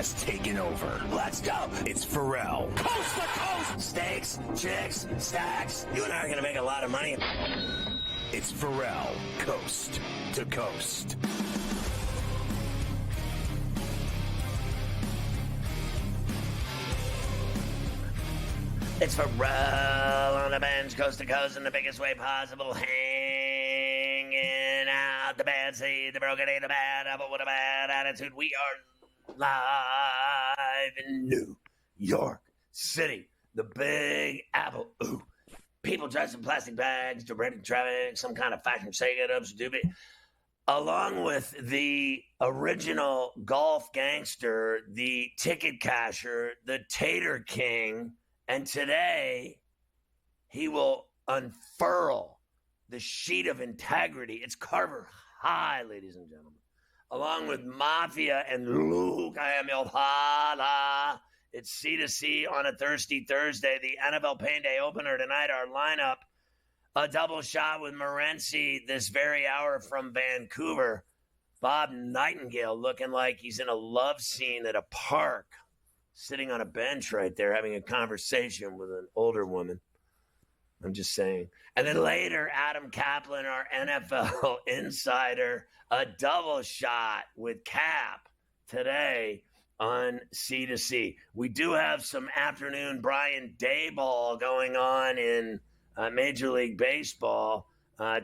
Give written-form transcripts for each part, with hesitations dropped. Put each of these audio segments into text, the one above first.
has taken over. Let's go. It's Ferrall. Coast to coast. Steaks, chicks, stacks. You and I are going to make a lot of money. It's Ferrall, coast to coast. It's Ferrall on the bench, coast to coast, in the biggest way possible, hanging out the bad seed, the broken ain't the bad apple with a bad attitude. We are live in New York City, the Big Apple. Ooh, people dressed in plastic bags, directing traffic, some kind of fashion shake-it-up, stupid. Along with the original golf gangster, the ticket casher, the Tater King. And today, he will unfurl the sheet of integrity. It's Carver High, ladies and gentlemen. Along with Mafia and Luke, I am your father. It's C2C on a Thirsty Thursday. The NFL Pain Day opener tonight, our lineup. A double shot with Morency this very hour from Vancouver. Bob Nightingale looking like he's in a love scene at a park. Sitting on a bench right there having a conversation with an older woman. I'm just saying. And then later, Adam Kaplan, our NFL insider, a double shot with Cap today on C2C. We do have some afternoon Brian Daboll going on in Major League Baseball.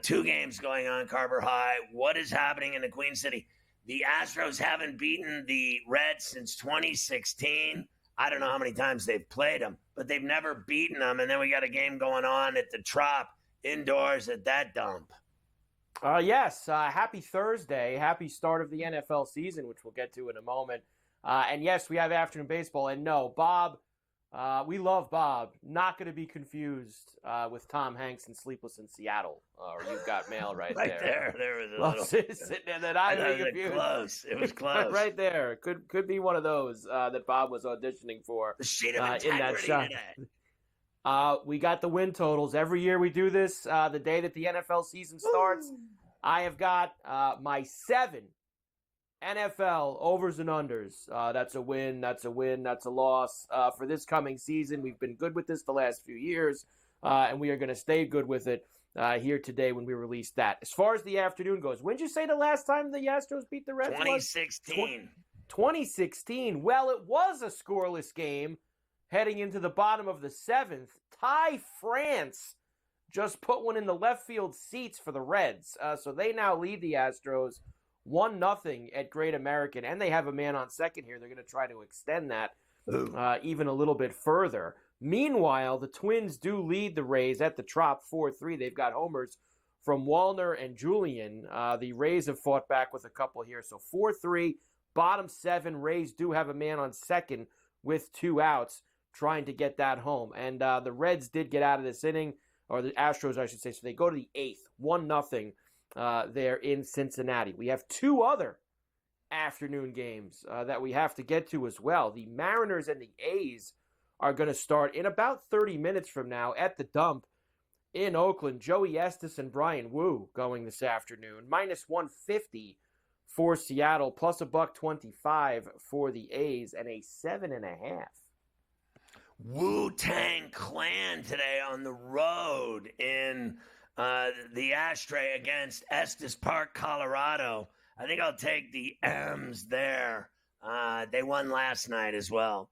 2 games going on, Carver High. What is happening in the Queen City? The Astros haven't beaten the Reds since 2016. I don't know how many times they've played them, but they've never beaten them. And then we got a game going on at the Trop indoors at that dump. Yes, happy Thursday. Happy start of the NFL season, which we'll get to in a moment. And yes, we have afternoon baseball. And no, Bob, we love Bob. Not going to be confused with Tom Hanks in Sleepless in Seattle. Or You've Got Mail right there. There was a little sitting there that I was confused. Close. It was close. Right there. Could be one of those that Bob was auditioning for. The sheet of integrity in that shot. Today. We got the win totals. Every year we do this, the day that the NFL season starts. I have got my 7 NFL overs and unders. That's a win, that's a win, that's a loss. For this coming season, we've been good with this the last few years, and we are going to stay good with it here today when we release that. As far as the afternoon goes, when did you say the last time the Astros beat the Reds? 2016. 2016. Well, it was a scoreless game heading into the bottom of the 7th. Ty France just put one in the left field seats for the Reds. So they now lead the Astros 1-0 at Great American, and they have a man on second here. They're going to try to extend that even a little bit further. Meanwhile, the Twins do lead the Rays at the Trop 4-3. They've got homers from Wallner and Julian. The Rays have fought back with a couple here. So 4-3, bottom 7. Rays do have a man on second with 2 outs trying to get that home. And the Reds did get out of this inning, or the Astros, I should say. So they go to the 8th, 1-0. There in Cincinnati. We have 2 other afternoon games that we have to get to as well. The Mariners and the A's are going to start in about 30 minutes from now at the dump in Oakland. Joey Estes and Brian Wu going this afternoon. Minus 150 for Seattle, plus $1.25 for the A's, and a 7.5. Wu-Tang Clan today on the road in the Ashtray against Estes Park, Colorado. I think I'll take the M's there. They won last night as well.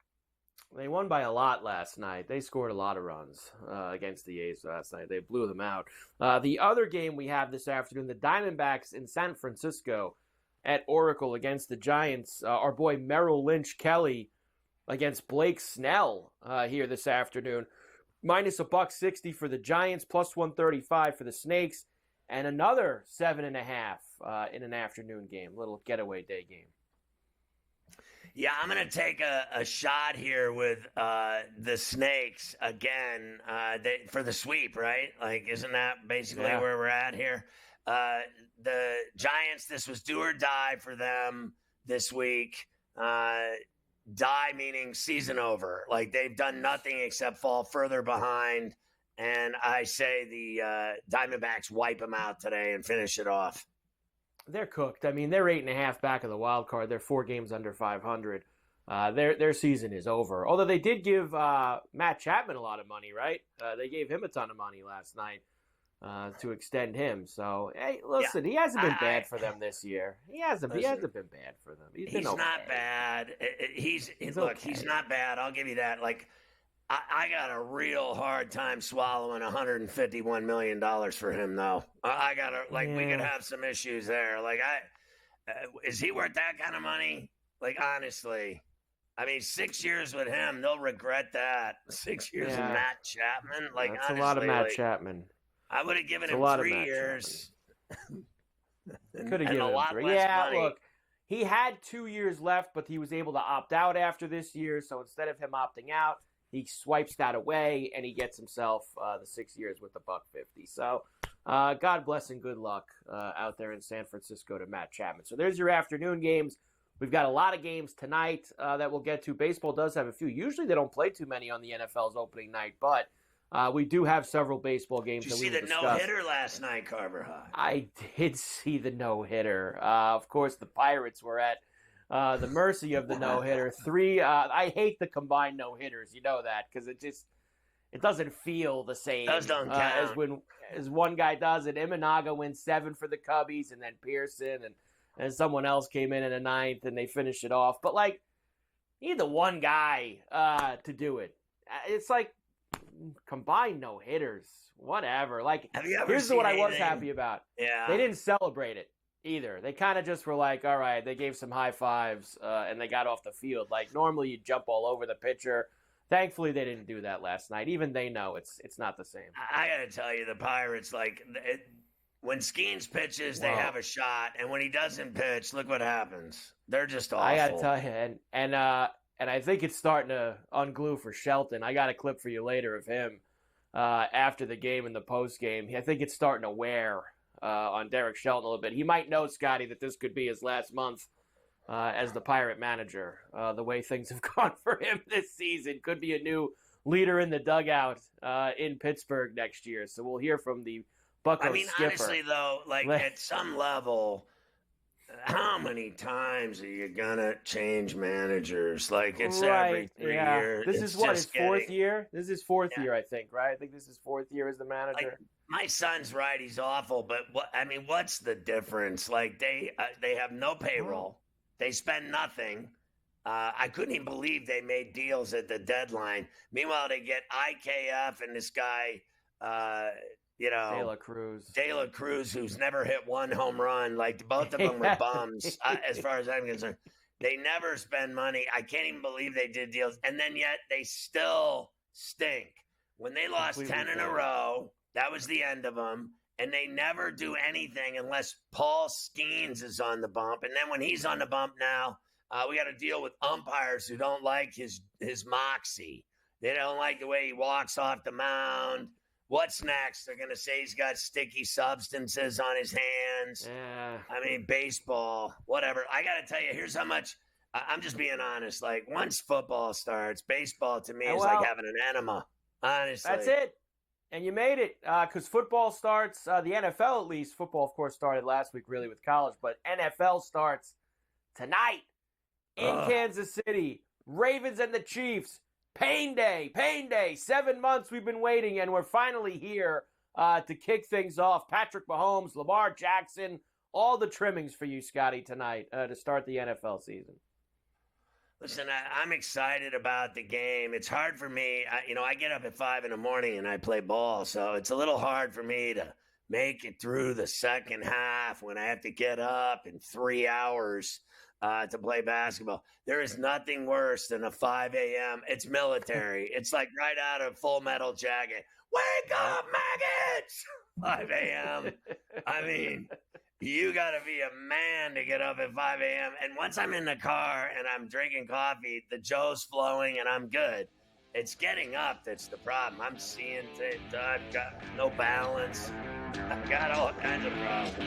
They won by a lot last night. They scored a lot of runs against the A's last night. They blew them out. The other game we have this afternoon, the Diamondbacks in San Francisco at Oracle against the Giants. Our boy Merrill Lynch Kelly against Blake Snell here this afternoon. Minus $1.60 for the Giants, plus 135 for the Snakes, and another 7.5 in an afternoon game, little getaway day game. Yeah, I'm going to take a shot here with the Snakes again for the sweep, right? Like, isn't that basically where we're at here? The Giants, this was do or die for them this week. Die meaning season over. Like, they've done nothing except fall further behind. And I say the Diamondbacks wipe them out today and finish it off. They're cooked. I mean, they're 8.5 back of the wild card. They're 4 games under 500. their season is over. Although they did give Matt Chapman a lot of money, right? They gave him a ton of money last night to extend him. So, hey, listen, he hasn't been bad for them this year. He hasn't been bad for them. He's been okay. Not bad. He's not bad. I'll give you that. Like, I got a real hard time swallowing $151 million for him, though. I got to, like, we could have some issues there. Like, is he worth that kind of money? Like, honestly, I mean, 6 years with him, they'll regret that. 6 years with Matt Chapman, like, that's honestly, a lot of Matt Chapman. I would have given him 3 years. Could have given him 3. Yeah, money. Look, he had 2 years left, but he was able to opt out after this year. So instead of him opting out, he swipes that away and he gets himself the 6 years with the $150. So God bless and good luck out there in San Francisco to Matt Chapman. So there's your afternoon games. We've got a lot of games tonight that we'll get to. Baseball does have a few. Usually they don't play too many on the NFL's opening night, but we do have several baseball games. Did you see the no-hitter last night, Carver High? I did see the no-hitter. Of course, the Pirates were at the mercy of the no-hitter. 3. I hate the combined no-hitters. You know that because it doesn't feel the same as one guy does. And Imanaga wins 7 for the Cubbies, and then Pearson and someone else came in the 9th, and they finished it off. But, like, you need the one guy to do it. It's like combined no-hitters, whatever. Like, here's what I was happy about. Yeah. They didn't celebrate it either. They kind of just were like, all right, they gave some high fives, and they got off the field. Like, normally you jump all over the pitcher. Thankfully, they didn't do that last night. Even they know it's not the same. I got to tell you, the Pirates, like – when Skeens pitches, they have a shot, and when he doesn't pitch, look what happens. They're just awful. I got to tell you, and I think it's starting to unglue for Shelton. I got a clip for you later of him after the game and the post game. I think it's starting to wear on Derek Shelton a little bit. He might know, Scotty, that this could be his last month as the Pirate manager. The way things have gone for him this season could be a new leader in the dugout in Pittsburgh next year. So we'll hear from the Bucco skipper. Honestly, though, like at some level, how many times are you going to change managers? Like, it's every 3 years. This is what, his 4th year? This is his 4th year, I think, right? I think this is 4th year as the manager. Like, my son's right. He's awful. But, what's the difference? Like, they have no payroll. They spend nothing. I couldn't even believe they made deals at the deadline. Meanwhile, they get IKF and this guy De La Cruz, who's never hit one home run. Like, both of them were bums, as far as I'm concerned. They never spend money. I can't even believe they did deals. And then yet they still stink. When they lost 10 in a row, that was the end of them. And they never do anything unless Paul Skeens is on the bump. And then when he's on the bump now, we got to deal with umpires who don't like his moxie. They don't like the way he walks off the mound. What's next? They're going to say he's got sticky substances on his hands. Yeah. I mean, baseball, whatever. I got to tell you, here's how much I'm just being honest. Like, once football starts, baseball to me is like having an enema. Honestly. That's it. And you made it because football starts, the NFL at least. Football, of course, started last week really with college, but NFL starts tonight in Kansas City. Ravens and the Chiefs. Pain day. 7 months we've been waiting, and we're finally here to kick things off. Patrick Mahomes, Lamar Jackson, all the trimmings for you, Scotty, tonight to start the NFL season. Listen, I'm excited about the game. It's hard for me. I get up at 5 in the morning and I play ball, so it's a little hard for me to make it through the second half when I have to get up in 3 hours to play basketball. There is nothing worse than a 5 a.m. It's military. It's like right out of Full Metal Jacket. Wake up, maggots! 5 a.m. I mean, you got to be a man to get up at 5 a.m. And once I'm in the car and I'm drinking coffee, the Joe's flowing and I'm good. It's getting up that's the problem. I'm seeing things. I've got no balance. I've got all kinds of problems.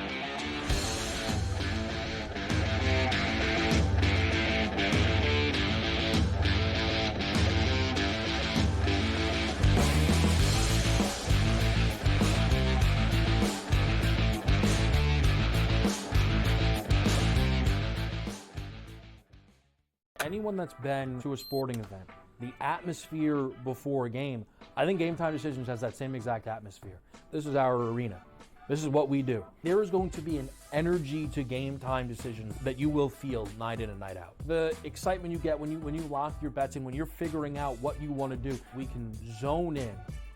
Anyone that's been to a sporting event, the atmosphere before a game, I think Game Time Decisions has that same exact atmosphere. This is our arena. This is what we do. There is going to be an energy to Game Time Decisions that you will feel night in and night out. The excitement you get when you lock your bets in, when you're figuring out what you want to do, we can zone in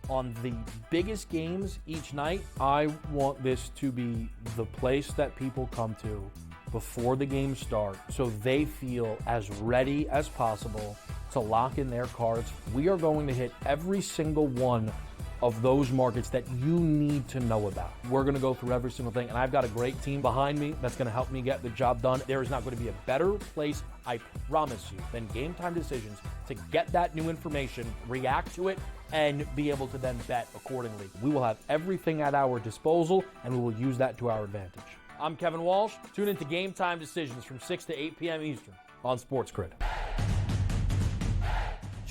on the biggest games each night. I want this to be the place that people come to before the games start so they feel as ready as possible to lock in their cards. We are going to hit every single one of those markets that you need to know about. We're going to go through every single thing, and I've got a great team behind me that's going to help me get the job done. There is not going to be a better place, I promise you, than Game Time Decisions to get that new information, react to it, and be able to then bet accordingly. We will have everything at our disposal, and we will use that to our advantage. I'm Kevin Walsh. Tune into Game Time Decisions from 6 to 8 p.m. Eastern on SportsGrid.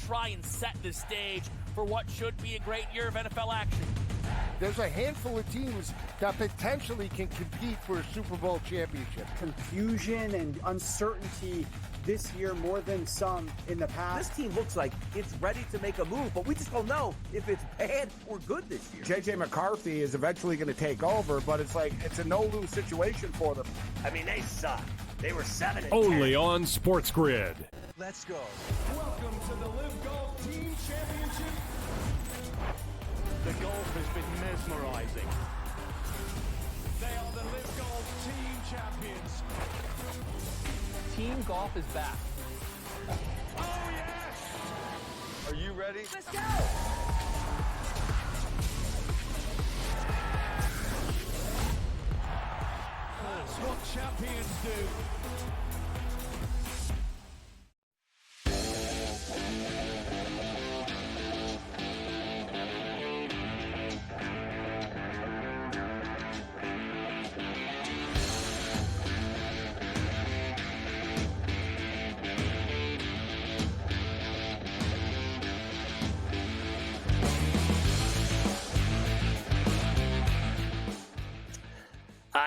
Try and set the stage for what should be a great year of NFL action. There's a handful of teams that potentially can compete for a Super Bowl championship. Confusion and uncertainty this year more than some in the past. This team looks like it's ready to make a move, but we just don't know if it's bad or good this year. J.J. McCarthy is eventually going to take over, but it's a no-lose situation for them. I mean, they suck. They were 7-10. Only on SportsGrid. Let's go. Welcome to the Live Golf Team Championship. The golf has been mesmerizing. They are the Live Golf Team Champions. Team golf is back. Oh, yes! Are you ready? Let's go! That's what champions do.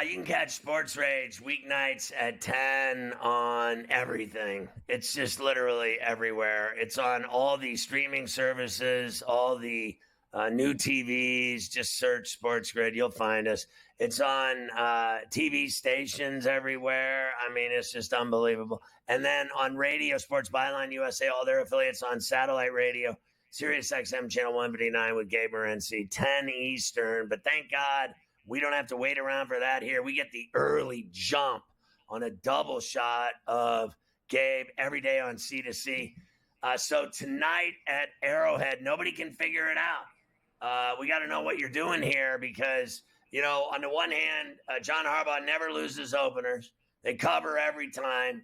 You can catch Sports Rage weeknights at 10 on everything. It's just literally everywhere. It's on all the streaming services, all the new TVs. Just search SportsGrid. You'll find us. It's on TV stations everywhere. I mean, it's just unbelievable. And then on radio, Sports Byline USA, all their affiliates on satellite radio, Sirius XM Channel 159 with Gabe Morency, 10 Eastern. But thank God, we don't have to wait around for that here. We get the early jump on a double shot of Gabe every day on C2C. So tonight at Arrowhead, nobody can figure it out. We got to know what you're doing here because, you know, on the one hand, John Harbaugh never loses openers. They cover every time.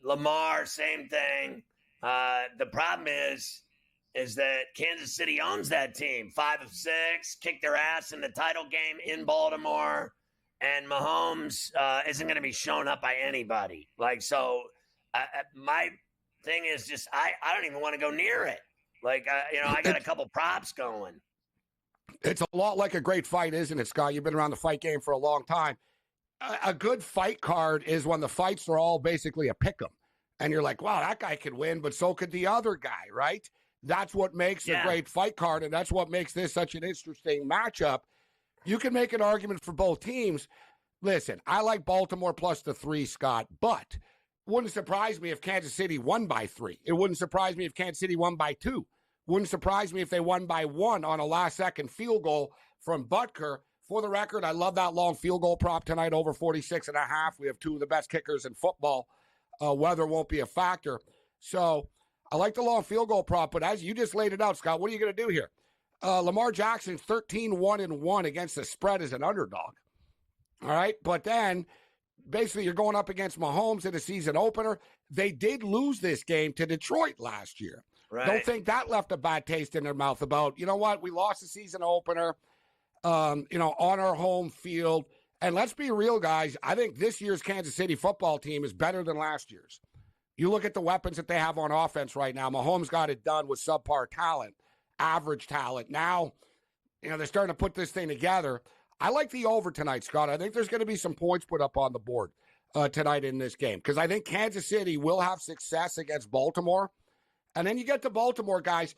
Lamar, same thing. The problem is that Kansas City owns that team. 5 of 6, kicked their ass in the title game in Baltimore, and Mahomes isn't going to be shown up by anybody. My thing is just I don't even want to go near it. I got a couple props going. It's a lot like a great fight, isn't it, Scott? You've been around the fight game for a long time. A good fight card is when the fights are all basically a pick'em, and you're like, wow, that guy could win, but so could the other guy, right? That's what makes a great fight card, and that's what makes this such an interesting matchup. You can make an argument for both teams. Listen, I like Baltimore plus the 3, Scott, but wouldn't surprise me if Kansas City won by 3. It wouldn't surprise me if Kansas City won by 2. Wouldn't surprise me if they won by 1 on a last-second field goal from Butker. For the record, I love that long field goal prop tonight, over 46.5. We have 2 of the best kickers in football. Weather won't be a factor. So I like the long field goal prop, but as you just laid it out, Scott, what are you going to do here? Lamar Jackson, 13-1-1 against the spread as an underdog. All right, but then basically you're going up against Mahomes in a season opener. They did lose this game to Detroit last year. Right. Don't think that left a bad taste in their mouth about, you know what, we lost the season opener, on our home field. And let's be real, guys. I think this year's Kansas City football team is better than last year's. You look at the weapons that they have on offense right now. Mahomes got it done with subpar talent, average talent. Now, they're starting to put this thing together. I like the over tonight, Scott. I think there's going to be some points put up on the board. tonight in this game, because I think Kansas City will have success against Baltimore. And then you get to Baltimore, guys.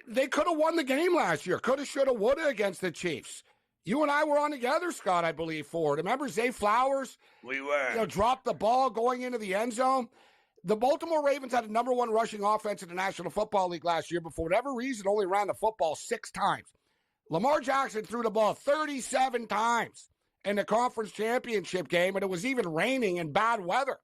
They could have won the game last year. Coulda, shoulda, woulda against the Chiefs. You and I were on together, Scott, I believe, for it. Remember Zay Flowers? We were. Dropped the ball going into the end zone. The Baltimore Ravens had the number one rushing offense in the National Football League last year, but for whatever reason, only ran the football 6 times. Lamar Jackson threw the ball 37 times in the conference championship game, and it was even raining and bad weather.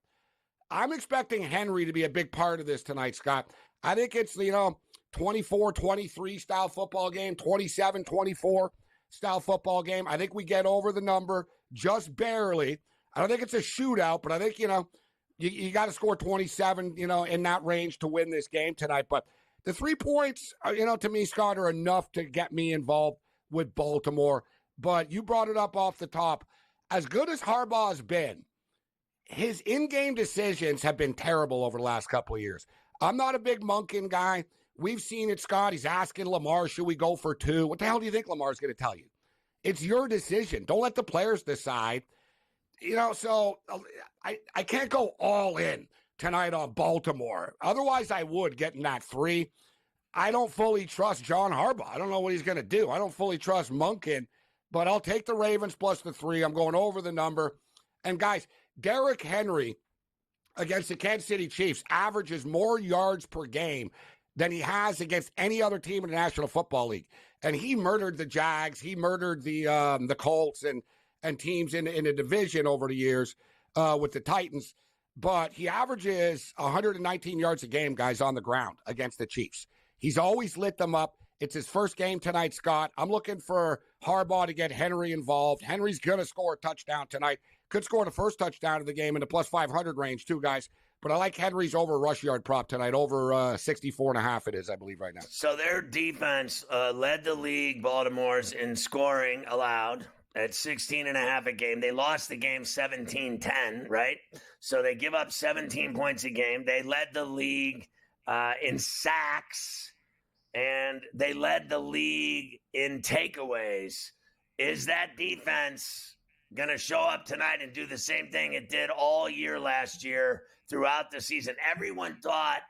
I'm expecting Henry to be a big part of this tonight, Scott. I think it's, 24-23 style football game, 27-24 style football game. I think we get over the number just barely. I don't think it's a shootout, but I think, you got to score 27, in that range to win this game tonight. But the 3 points, to me, Scott, are enough to get me involved with Baltimore. But you brought it up off the top. As good as Harbaugh's been, his in-game decisions have been terrible over the last couple of years. I'm not a big Monken guy. We've seen it, Scott. He's asking Lamar, should we go for 2? What the hell do you think Lamar's going to tell you? It's your decision. Don't let the players decide. So I can't go all in tonight on Baltimore. Otherwise, I would get in that 3. I don't fully trust John Harbaugh. I don't know what he's going to do. I don't fully trust Monken, but I'll take the Ravens plus the 3. I'm going over the number. And, guys, Derrick Henry against the Kansas City Chiefs averages more yards per game than he has against any other team in the National Football League. And he murdered the Jags. He murdered the Colts and teams in the division over the years with the Titans. But he averages 119 yards a game, guys, on the ground against the Chiefs. He's always lit them up. It's his first game tonight, Scott. I'm looking for Harbaugh to get Henry involved. Henry's going to score a touchdown tonight. Could score the first touchdown of the game in the plus 500 range, too, guys. But I like Henry's over rush yard prop tonight, over 64.5 it is, I believe, right now. So their defense led the league, Baltimore's, in scoring allowed at 16.5 a game. They lost the game 17-10, right? So they give up 17 points a game. They led the league in sacks, and they led the league in takeaways. Is that defense going to show up tonight and do the same thing it did all year last year throughout the season? Everyone thought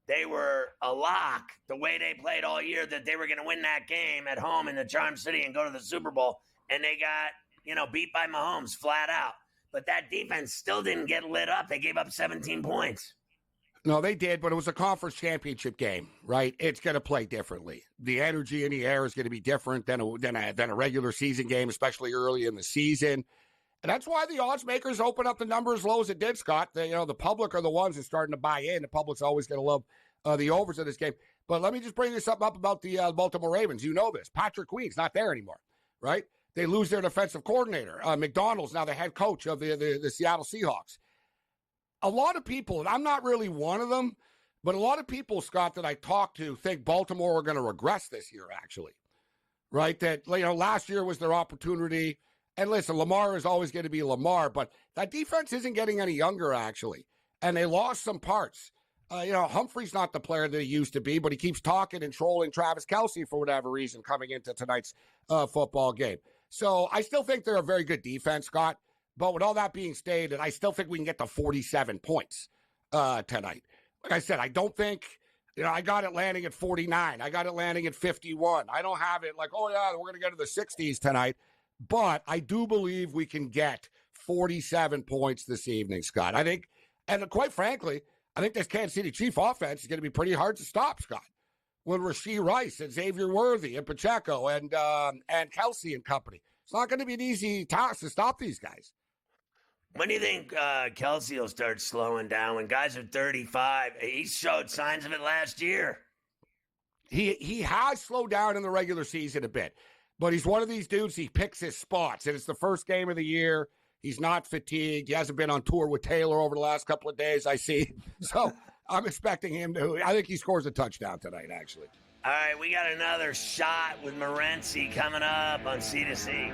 they were a lock the way they played all year, that they were going to win that game at home in the Charm City and go to the Super Bowl. And they got, beat by Mahomes flat out. But that defense still didn't get lit up. They gave up 17 points. No, they did, but it was a conference championship game, right? It's going to play differently. The energy in the air is going to be different than a regular season game, especially early in the season. And that's why the odds makers open up the number as low as it did, Scott. The public are the ones that's starting to buy in. The public's always going to love the overs of this game. But let me just bring this up about the Baltimore Ravens. You know this. Patrick Queen's not there anymore, right? They lose their defensive coordinator. McDonald's now the head coach of the Seattle Seahawks. A lot of people, and I'm not really one of them, but a lot of people, Scott, that I talk to think Baltimore are going to regress this year, actually, right? That, last year was their opportunity. And listen, Lamar is always going to be Lamar, but that defense isn't getting any younger, actually. And they lost some parts. Humphrey's not the player that he used to be, but he keeps talking and trolling Travis Kelce for whatever reason coming into tonight's football game. So I still think they're a very good defense, Scott. But with all that being stated, I still think we can get to 47 points tonight. Like I said, I don't think, I got it landing at 49. I got it landing at 51. I don't have it like, oh, yeah, we're going to get to the 60s tonight. But I do believe we can get 47 points this evening, Scott. I think, and quite frankly, I think this Kansas City Chief offense is going to be pretty hard to stop, Scott. With Rashee Rice and Xavier Worthy and Pacheco and Kelce and company. It's not going to be an easy task to stop these guys. When do you think Kelce will start slowing down? When guys are 35, he showed signs of it last year. He has slowed down in the regular season a bit, but he's one of these dudes, he picks his spots, and it's the first game of the year. He's not fatigued. He hasn't been on tour with Taylor over the last couple of days, I see. So I'm expecting him to, I think he scores a touchdown tonight, actually. All right, we got another shot with Morency coming up on C2C.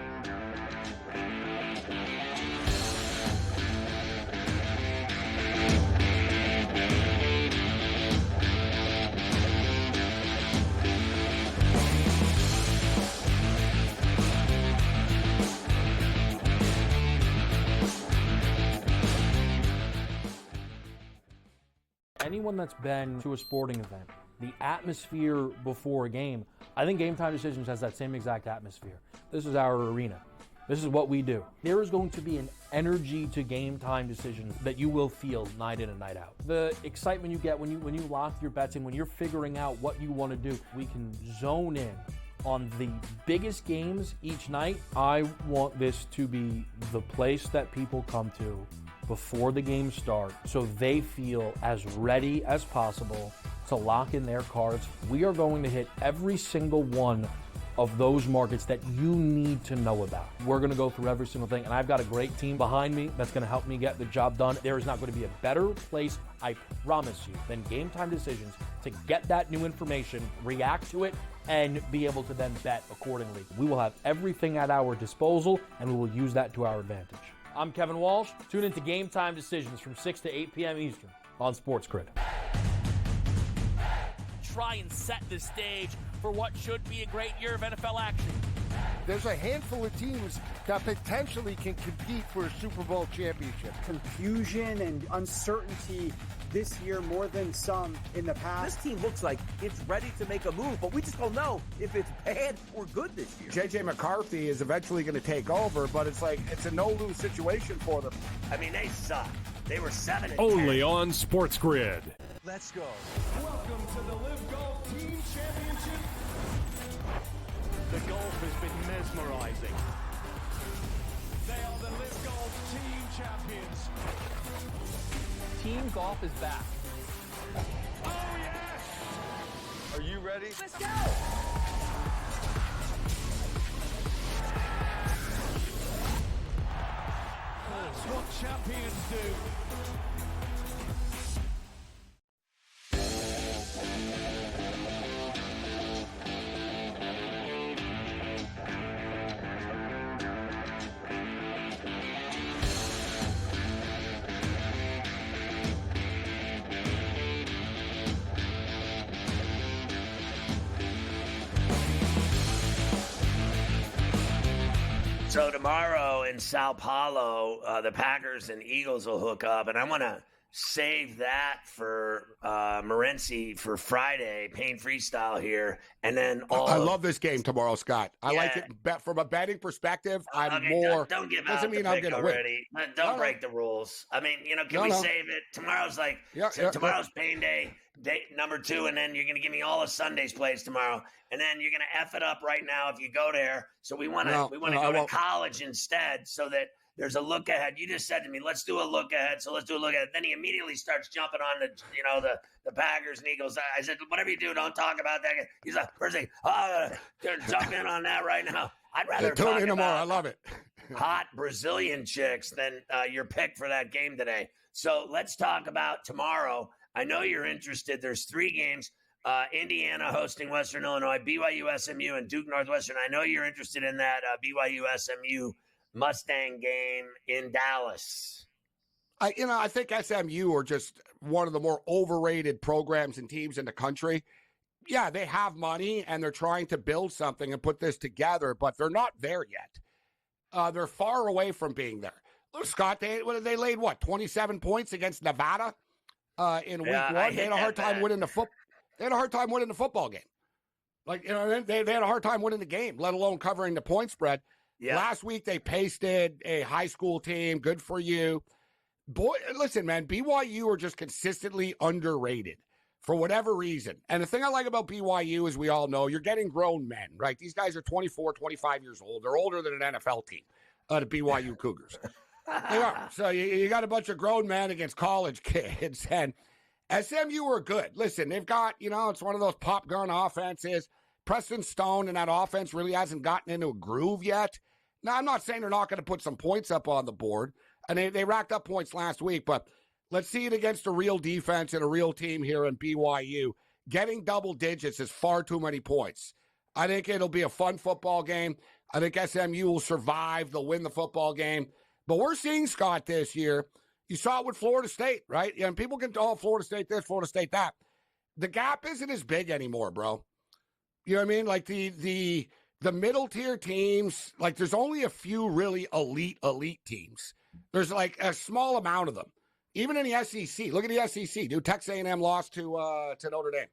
Anyone that's been to a sporting event, the atmosphere before a game, I think Game Time Decisions has that same exact atmosphere. This is our arena. This is what we do. There is going to be an energy to Game Time Decisions that you will feel night in and night out. The excitement you get when you lock your bets in, when you're figuring out what you want to do, we can zone in on the biggest games each night. I want this to be the place that people come to before the games start so they feel as ready as possible to lock in their cards. We are going to hit every single one of those markets that you need to know about. We're going to go through every single thing, and I've got a great team behind me that's going to help me get the job done. There is not going to be a better place, I promise you, than Game Time Decisions to get that new information, react to it, and be able to then bet accordingly. We will have everything at our disposal, and we will use that to our advantage. I'm Kevin Walsh. Tune into Game Time Decisions from 6 to 8 p.m. Eastern on SportsGrid. Try and set the stage for what should be a great year of NFL action. There's a handful of teams that potentially can compete for a Super Bowl championship. Confusion and uncertainty this year more than some in the past. This team looks like it's ready to make a move, but we just don't know if it's bad or good this year. J.J. McCarthy is eventually going to take over, but it's a no-lose situation for them. I mean, they suck. They were 7-10. Only on SportsGrid. Let's go. Welcome to the Live Golf Team Championship. The golf has been mesmerizing. They are the Live Golf Team Champions. Team golf is back. Oh, yes! Are you ready? Let's go! That's what champions do. So tomorrow in Sao Paulo, the Packers and Eagles will hook up, and I want to save that for Morency for Friday, Payne Freestyle here, and then I love this game tomorrow, Scott. I like it from a betting perspective. I'm more. Don't give out doesn't the mean I'm pick going to already. win. Don't break the rules. I mean, can we save it? Tomorrow's tomorrow's Payne Day number 2, and then you're going to give me all of Sunday's plays tomorrow, and then you're going to F it up right now if you go there. So we want to go to college instead, so that there's a look ahead. You just said to me, let's do a look ahead. So let's do a look ahead. Then he immediately starts jumping on the Packers and Eagles. I said, whatever you do, don't talk about that. He's like, first thing, jump in on that right now. I'd rather tune talk in tomorrow. about I love it. hot Brazilian chicks than your pick for that game today. So let's talk about tomorrow. I know you're interested. There's 3 games. Indiana hosting Western Illinois, BYU, SMU, and Duke Northwestern. I know you're interested in that BYU, SMU Mustang game in Dallas. I think SMU are just one of the more overrated programs and teams in the country. Yeah, they have money and they're trying to build something and put this together, but they're not there yet. They're far away from being there. Look, Scott, they laid 27 points against Nevada in week 1. They had a hard time winning the football game. They had a hard time winning the game, let alone covering the point spread. Yeah. Last week, they pasted a high school team. Good for you. Boy, listen, man, BYU are just consistently underrated for whatever reason. And the thing I like about BYU is we all know you're getting grown men, right? These guys are 24, 25 years old. They're older than an NFL team, the BYU Cougars. They are. So you got a bunch of grown men against college kids. And SMU are good. Listen, they've got, it's one of those pop gun offenses. Preston Stone and that offense really hasn't gotten into a groove yet. Now, I'm not saying they're not going to put some points up on the board, and they racked up points last week, but let's see it against a real defense and a real team here in BYU. Getting double digits is far too many points. I think it'll be a fun football game. I think SMU will survive. They'll win the football game. But we're seeing, Scott, this year. You saw it with Florida State, right? And people can, Florida State this, Florida State that. The gap isn't as big anymore, bro. You know what I mean? Like the middle tier teams, there's only a few really elite teams. There's a small amount of them. Even in the SEC, look at the SEC. Dude, Texas A&M lost to Notre Dame.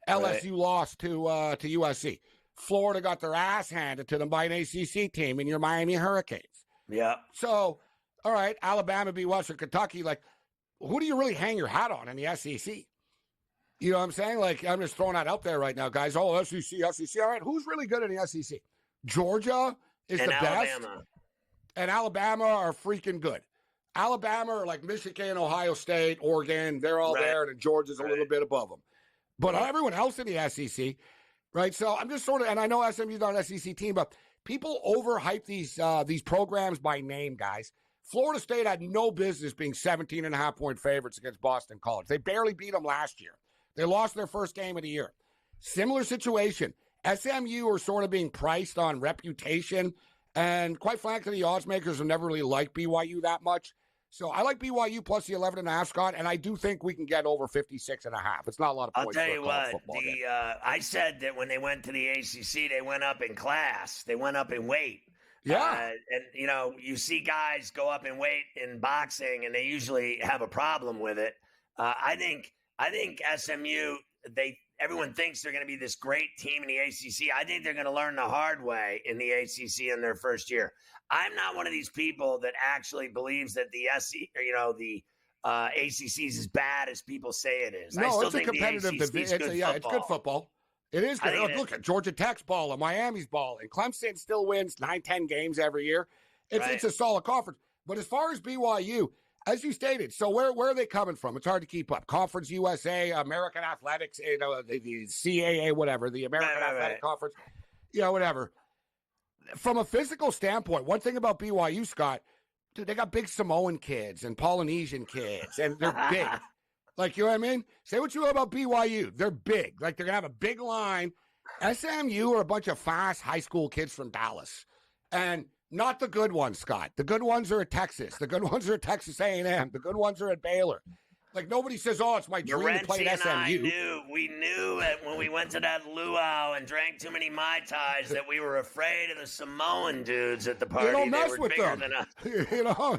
LSU lost to USC. Florida got their ass handed to them by an ACC team in your Miami Hurricanes. Yeah. So, all right, Alabama beat Western Kentucky. Like, who do you really hang your hat on in the SEC? You know what I'm saying? Like, I'm just throwing that out there right now, guys. Oh, SEC. All right, who's really good in the SEC? Georgia is the best. And Alabama are freaking good. Alabama are like Michigan, Ohio State, Oregon. They're all there, and Georgia's a little bit above them. But everyone else in the SEC, right? So I'm just sort of, and I know SMU's not an SEC team, but people overhype these programs by name, guys. Florida State had no business being 17.5-point favorites against Boston College. They barely beat them last year. They lost their first game of the year. Similar situation. SMU are sort of being priced on reputation, and quite frankly, the odds makers have never really liked BYU that much. So I like BYU plus the 11.5, Scott, and I do think we can get over 56.5. It's not a lot of points. I'll tell you what, I said that when they went to the ACC, they went up in class. They went up in weight. Yeah. And, you know, you see guys go up in weight in boxing, and they usually have a problem with it. I think SMU, everyone thinks they're going to be this great team in the ACC. I think they're going to learn the hard way in the ACC in their first year. I'm not one of these people that actually believes that the ACC is as bad as people say it is. No, I still it's think a competitive division. It's good football. It is good. Look at Georgia Tech's balling, Miami's balling. Clemson still wins 9-10 games every year. It's a solid conference. But as far as BYU, as you stated, so where are they coming from? It's hard to keep up. Conference USA, American Athletics, the CAA, whatever, the American Athletic Conference, whatever. From a physical standpoint, one thing about BYU, Scott, dude, they got big Samoan kids and Polynesian kids, and they're big. Like, you know what I mean? Say what you will about BYU. They're big. Like, they're going to have a big line. SMU are a bunch of fast high school kids from Dallas. And not the good ones, Scott. The good ones are at Texas. The good ones are at Texas A&M. The good ones are at Baylor. Like, nobody says, oh, it's my dream to play at SMU. We knew it when we went to that luau and drank too many Mai Tais that we were afraid of the Samoan dudes at the party. You don't mess with them. Than us. You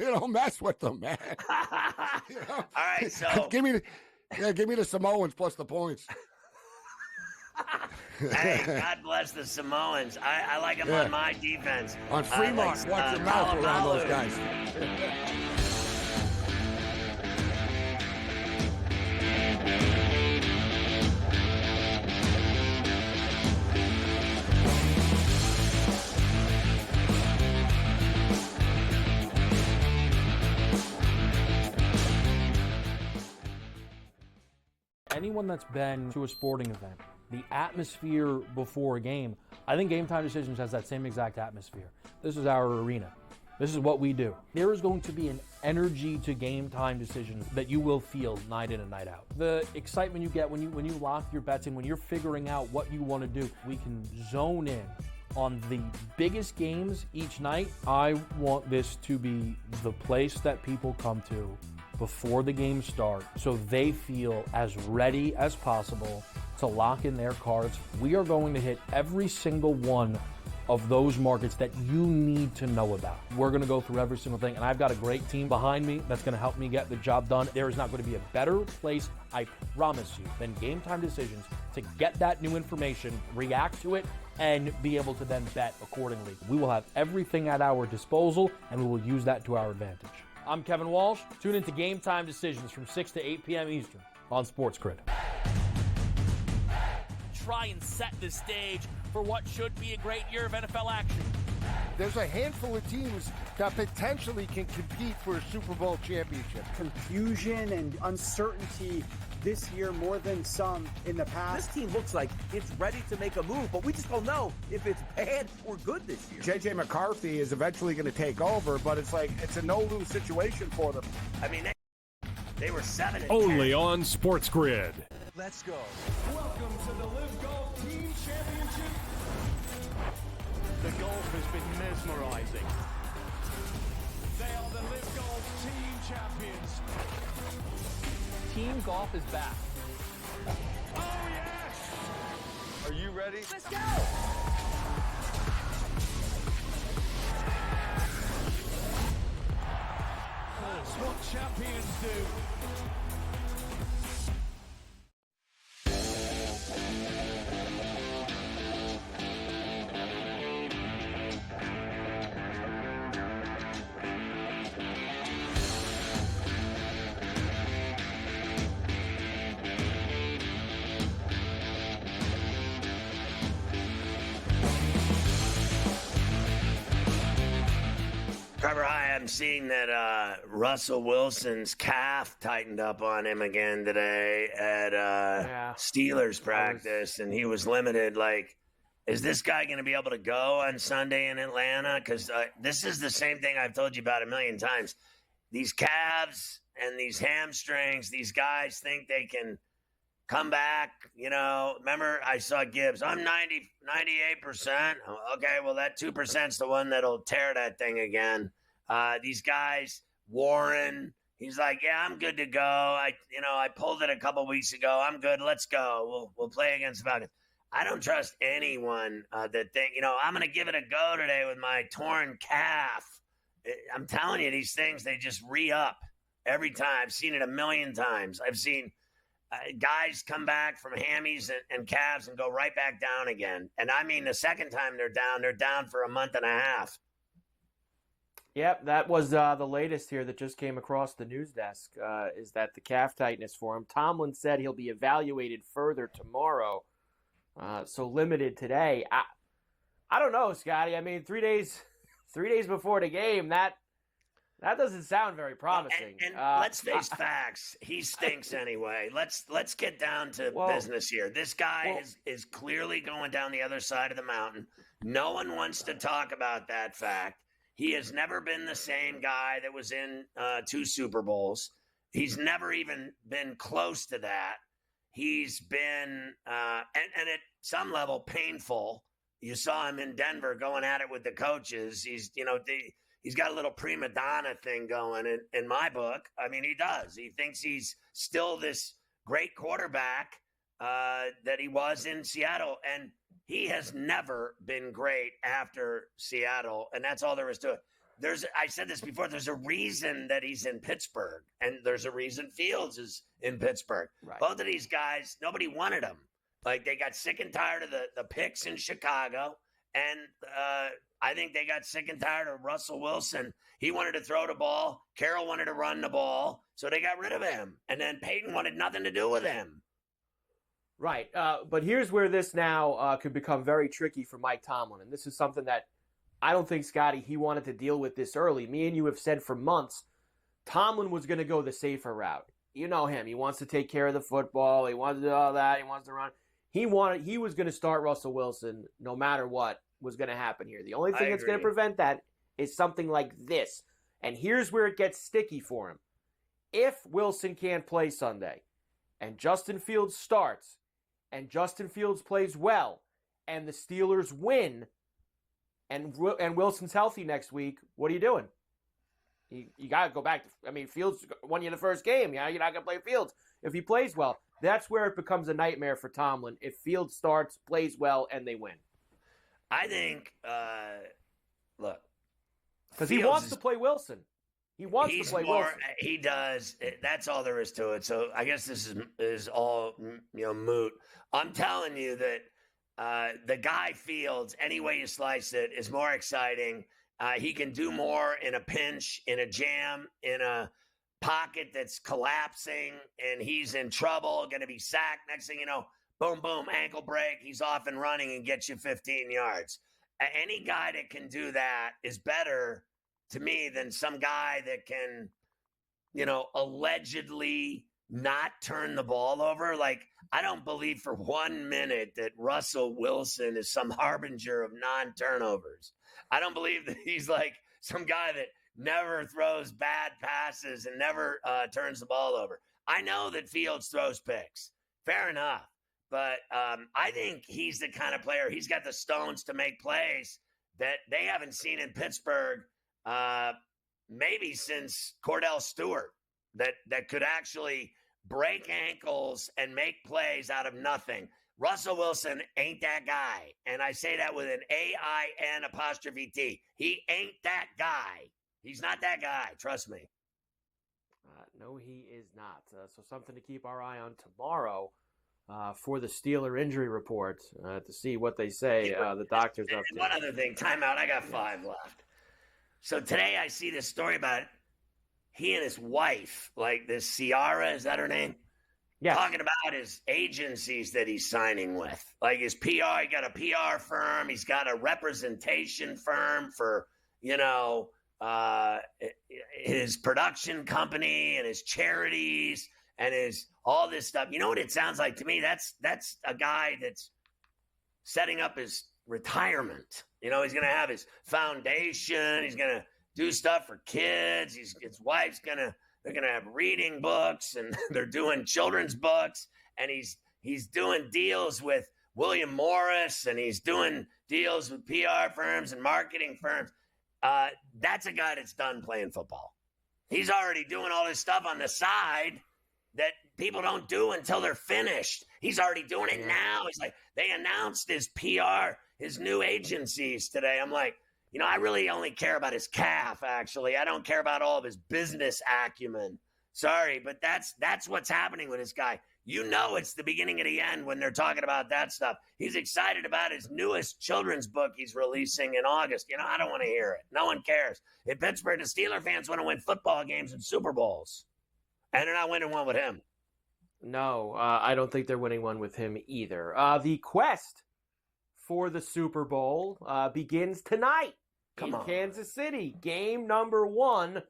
don't mess with them, man. All right, so give me the Samoans plus the points. Hey, God bless the Samoans. I like them on my defense. On Fremont, watch your mouth around those guys. Anyone that's been to a sporting event, the atmosphere before a game, I think Game Time Decisions has that same exact atmosphere. This is our arena. This is what we do. There is going to be an energy to Game Time Decisions that you will feel night in and night out. The excitement you get when you lock your bets in, when you're figuring out what you want to do, we can zone in on the biggest games each night. I want this to be the place that people come to before the games start so they feel as ready as possible to lock in their cards. We are going to hit every single one of those markets that you need to know about. We're going to go through every single thing, and I've got a great team behind me that's going to help me get the job done. There is not going to be a better place, I promise you, than Game Time Decisions to get that new information, react to it, and be able to then bet accordingly. We will have everything at our disposal, and we will use that to our advantage. I'm Kevin Walsh. Tune into Game Time Decisions from 6 to 8 p.m. Eastern on SportsGrid. Try and set the stage for what should be a great year of NFL action. There's a handful of teams that potentially can compete for a Super Bowl championship. Confusion and uncertainty this year more than some in the past. This team looks like it's ready to make a move, but we just don't know if it's bad or good this year. J.J. McCarthy is eventually going to take over, but it's a no-lose situation for them. I mean, they were 7-10. Only on SportsGrid. Let's go. Welcome to the Live Golf Team Championship. The golf has been mesmerizing. They are the Live Golf Team Champions. Team golf is back. Oh, yes! Are you ready? Let's go! what champions do. Trevor, hi, I'm seeing that Russell Wilson's calf tightened up on him again today at Steelers practice, and he was limited. Like, is this guy going to be able to go on Sunday in Atlanta? Because this is the same thing I've told you about a million times. These calves and these hamstrings, these guys think they can come back. You know, remember I saw Gibbs. I'm 98%. Okay, well, that 2%'s the one that'll tear that thing again. These guys, Warren, he's like, yeah, I'm good to go. I pulled it a couple weeks ago. I'm good. Let's go. We'll play against the Falcons. I don't trust anyone that think, I'm going to give it a go today with my torn calf. I'm telling you, these things, they just re-up every time. I've seen it a million times. I've seen guys come back from hammies and calves and go right back down again. And I mean, the second time they're down for a month and a half. Yep, that was the latest here that just came across the news desk, is that the calf tightness for him. Tomlin said he'll be evaluated further tomorrow, so limited today. I don't know, Scotty. I mean, 3 days before the game, that doesn't sound very promising. And let's face facts. He stinks anyway. Let's get down to business here. This guy is clearly going down the other side of the mountain. No one wants to talk about that fact. He has never been the same guy that was in 2 Super Bowls. He's never even been close to that. He's been, and at some level, painful. You saw him in Denver going at it with the coaches. He's got a little prima donna thing going in my book. I mean, he does. He thinks he's still this great quarterback that he was in Seattle. And he has never been great after Seattle. And that's all there is to it. I said this before, there's a reason that he's in Pittsburgh. And there's a reason Fields is in Pittsburgh. Right. Both of these guys, nobody wanted them. Like, they got sick and tired of the picks in Chicago. And I think they got sick and tired of Russell Wilson. He wanted to throw the ball. Carroll wanted to run the ball. So they got rid of him. And then Peyton wanted nothing to do with him. Right. But here's where this now could become very tricky for Mike Tomlin. And this is something that I don't think, Scotty, he wanted to deal with this early. Me and you have said for months, Tomlin was going to go the safer route. You know him. He wants to take care of the football. He wants to do all that. He wants to run. He was going to start Russell Wilson no matter what was going to happen here. The only thing that's going to prevent that is something like this. And here's where it gets sticky for him. If Wilson can't play Sunday and Justin Fields starts and Justin Fields plays well and the Steelers win and Wilson's healthy next week, what are you doing? You got to go back. Fields won you the first game. You're not going to play Fields if he plays well. That's where it becomes a nightmare for Tomlin if Fields starts, plays well, and they win. I think, look. Because he wants to play Wilson. He wants to play Wilson. He does. That's all there is to it. So I guess this is all moot. I'm telling you that the guy Fields, any way you slice it, is more exciting. He can do more in a pinch, in a jam, in a pocket that's collapsing, and he's in trouble, going to be sacked. Next thing you know, boom, boom, ankle break. He's off and running and gets you 15 yards. Any guy that can do that is better to me than some guy that can, allegedly not turn the ball over. Like, I don't believe for 1 minute that Russell Wilson is some harbinger of non-turnovers. I don't believe that he's like some guy that never throws bad passes and never turns the ball over. I know that Fields throws picks. Fair enough. But I think he's the kind of player, he's got the stones to make plays that they haven't seen in Pittsburgh maybe since Cordell Stewart, that could actually break ankles and make plays out of nothing. Russell Wilson ain't that guy. And I say that with an AIN''T. He ain't that guy. He's not that guy. Trust me. No, he is not. So something to keep our eye on tomorrow for the Steeler injury report to see what they say the doctor's up to. One other thing, timeout. I got 5 left. So today I see this story about he and his wife, like this Ciara, is that her name? Yeah. Talking about his agencies that he's signing with. Like his PR, he got a PR firm. He's got a representation firm for, his production company and his charities and his all this stuff. You know what it sounds like to me? That's a guy that's setting up his retirement. He's going to have his foundation. He's going to do stuff for kids. His wife's they're going to have reading books, and they're doing children's books, and he's doing deals with William Morris, and he's doing deals with PR firms and marketing firms. That's a guy that's done playing football. He's already doing all this stuff on the side that people don't do until they're finished. He's already doing it now. He's like, they announced his PR, his new agencies today. I'm like, I really only care about his calf, actually. I don't care about all of his business acumen. Sorry, but that's what's happening with this guy. It's the beginning of the end when they're talking about that stuff. He's excited about his newest children's book he's releasing in August. I don't want to hear it. No one cares. In Pittsburgh, the Steeler fans want to win football games and Super Bowls. And they're not winning one with him. No, I don't think they're winning one with him either. The quest for the Super Bowl begins tonight in Kansas City. Game number 1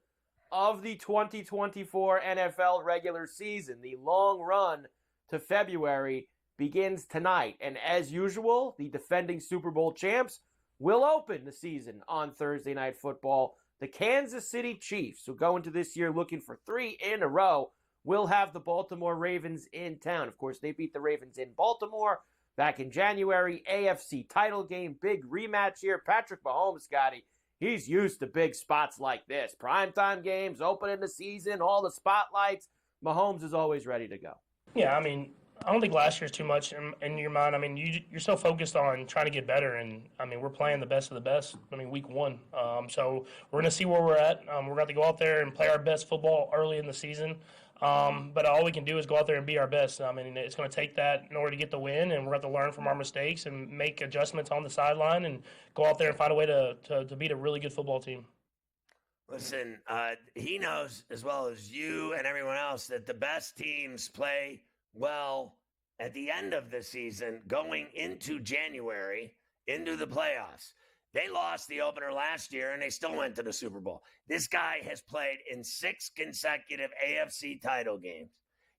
of the 2024 NFL regular season. The long run to February begins tonight. And as usual, the defending Super Bowl champs will open the season on Thursday Night Football. The Kansas City Chiefs, who go into this year looking for 3 in a row, will have the Baltimore Ravens in town. Of course, they beat the Ravens in Baltimore back in January. AFC title game, big rematch here. Patrick Mahomes, Scotty, he's used to big spots like this. Primetime games, opening the season, all the spotlights. Mahomes is always ready to go. Yeah, I don't think last year's too much in your mind. You're so focused on trying to get better, and we're playing the best of the best. Week 1, so we're going to see where we're at. We're going to have to go out there and play our best football early in the season. But all we can do is go out there and be our best. It's going to take that in order to get the win, and we're going to have to learn from our mistakes and make adjustments on the sideline and go out there and find a way to beat a really good football team. Listen, he knows as well as you and everyone else that the best teams play well at the end of the season, going into January, into the playoffs. They lost the opener last year, and they still went to the Super Bowl. This guy has played in 6 consecutive AFC title games.